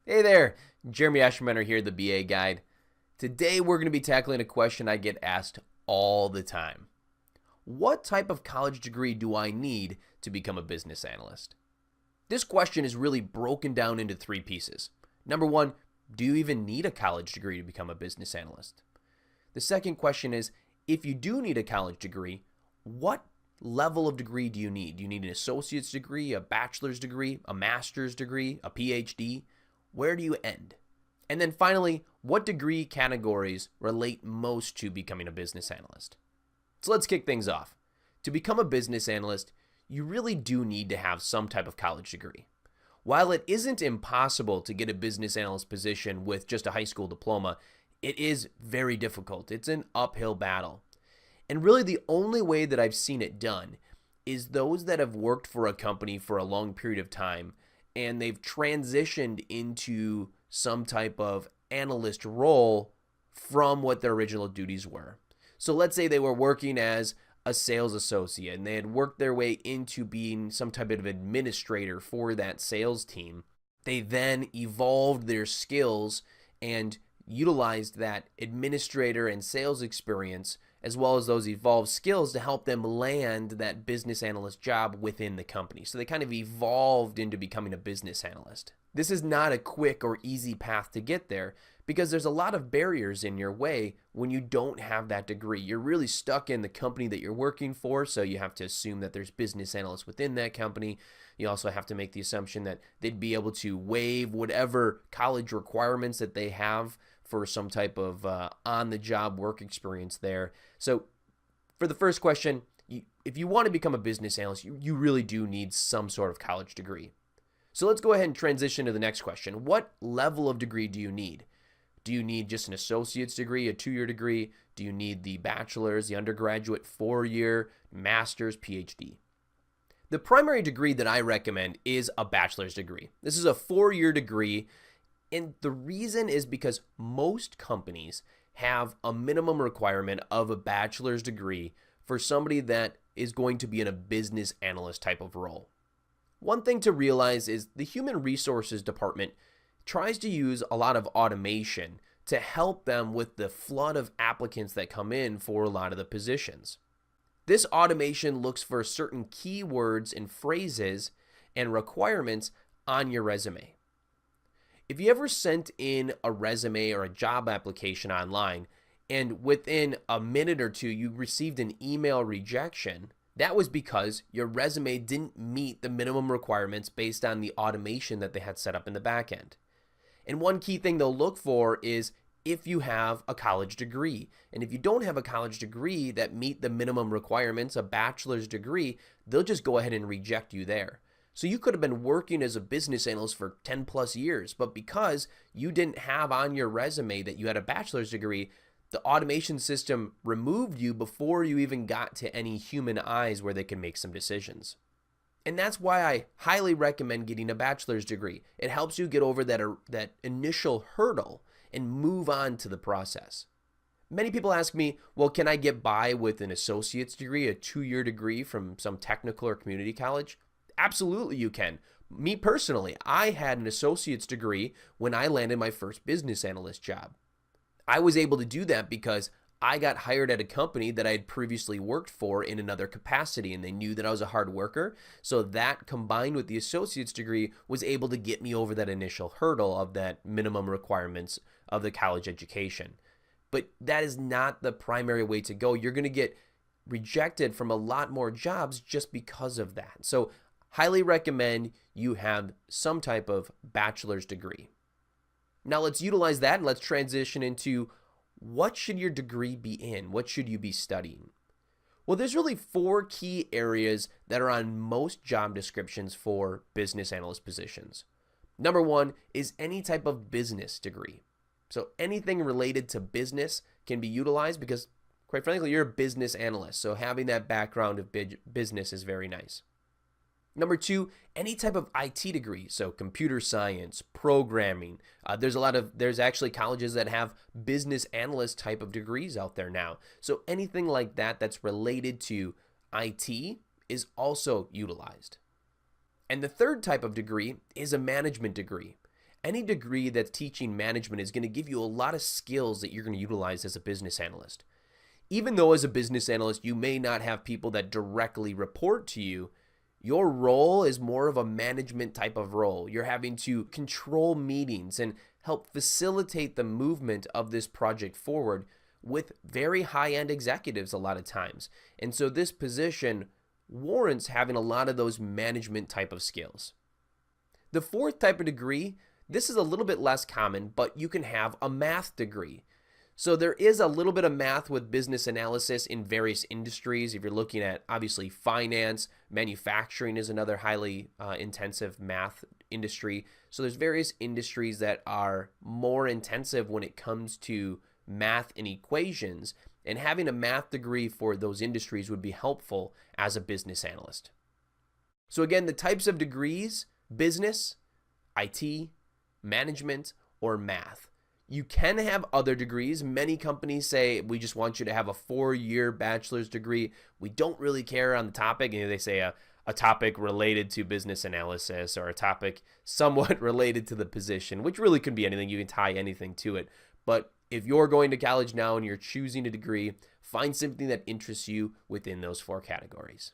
Hey there, Jeremy Ashmener here, the BA Guide. Today we're going to be tackling a question I get asked all the time. What type of college degree do I need to become a business analyst? This question is really broken down into three pieces. Number one, do you even need a college degree to become a business analyst? The second question is, if you do need a college degree, what level of degree do you need? Do you need an associate's degree, a bachelor's degree, a master's degree, a PhD? Where do you end? And then finally, what degree categories relate most to becoming a business analyst? So let's kick things off. To become a business analyst, you really do need to have some type of college degree. While it isn't impossible to get a business analyst position with just a high school diploma, it is very difficult. It's an uphill battle. And really the only way that I've seen it done is those that have worked for a company for a long period of time and they've transitioned into some type of analyst role from what their original duties were. So let's say they were working as a sales associate and they had worked their way into being some type of administrator for that sales team. They then evolved their skills and utilized that administrator and sales experience as well as those evolved skills to help them land that business analyst job within the company. So they kind of evolved into becoming a business analyst. This is not a quick or easy path to get there because there's a lot of barriers in your way when you don't have that degree. You're really stuck in the company that you're working for, so you have to assume that there's business analysts within that company. You also have to make the assumption that they'd be able to waive whatever college requirements that they have for some type of on-the-job work experience there. So for the first question, if you want to become a business analyst, you really do need some sort of college degree. So let's go ahead and transition to the next question. What level of degree do you need? Do you need just an associate's degree, a 2-year degree? Do you need the bachelor's, the undergraduate 4-year, master's, PhD? The primary degree that I recommend is a bachelor's degree. This is a 4-year degree. And the reason is because most companies have a minimum requirement of a bachelor's degree for somebody that is going to be in a business analyst type of role. One thing to realize is the human resources department tries to use a lot of automation to help them with the flood of applicants that come in for a lot of the positions. This automation looks for certain keywords and phrases and requirements on your resume. If you ever sent in a resume or a job application online and within a minute or two you received an email rejection, that was because your resume didn't meet the minimum requirements based on the automation that they had set up in the back end. And one key thing they'll look for is if you have a college degree. And if you don't have a college degree that meet the minimum requirements, a bachelor's degree, they'll just go ahead and reject you there. So you could have been working as a business analyst for 10 plus years, but because you didn't have on your resume that you had a bachelor's degree, the automation system removed you before you even got to any human eyes where they can make some decisions. And that's why I highly recommend getting a bachelor's degree. It helps you get over that initial hurdle and move on to the process. Many people ask me, well, can I get by with an associate's degree, a 2-year degree from some technical or community college? Absolutely you can. Me personally, I had an associate's degree when I landed my first business analyst job. I was able to do that because I got hired at a company that I had previously worked for in another capacity, and they knew that I was a hard worker. So that combined with the associate's degree was able to get me over that initial hurdle of that minimum requirements of the college education. But that is not the primary way to go. You're going to get rejected from a lot more jobs just because of that. So highly recommend you have some type of bachelor's degree. Now let's utilize that and let's transition into what should your degree be in? What should you be studying? Well, there's really 4 key areas that are on most job descriptions for business analyst positions. Number 1 is any type of business degree. So anything related to business can be utilized because, quite frankly, you're a business analyst. So having that background of business is very nice. Number 2, any type of IT degree, so computer science, programming. There's actually colleges that have business analyst type of degrees out there now. So anything like that that's related to IT is also utilized. And the third type of degree is a management degree. Any degree that's teaching management is going to give you a lot of skills that you're going to utilize as a business analyst. Even though as a business analyst, you may not have people that directly report to you, your role is more of a management type of role. You're having to control meetings and help facilitate the movement of this project forward with very high-end executives a lot of times. And so this position warrants having a lot of those management type of skills. The fourth type of degree, this is a little bit less common, but you can have a math degree. So there is a little bit of math with business analysis in various industries. If you're looking at, obviously, finance, manufacturing is another highly intensive math industry. So there's various industries that are more intensive when it comes to math and equations, and having a math degree for those industries would be helpful as a business analyst. So again, the types of degrees: business, IT, management, or math. You can have other degrees. Many companies say, we just want you to have a 4-year bachelor's degree. We don't really care on the topic. And they say a topic related to business analysis, or a topic somewhat related to the position, which really could be anything. You can tie anything to it. But if you're going to college now and you're choosing a degree, find something that interests you within those 4 categories.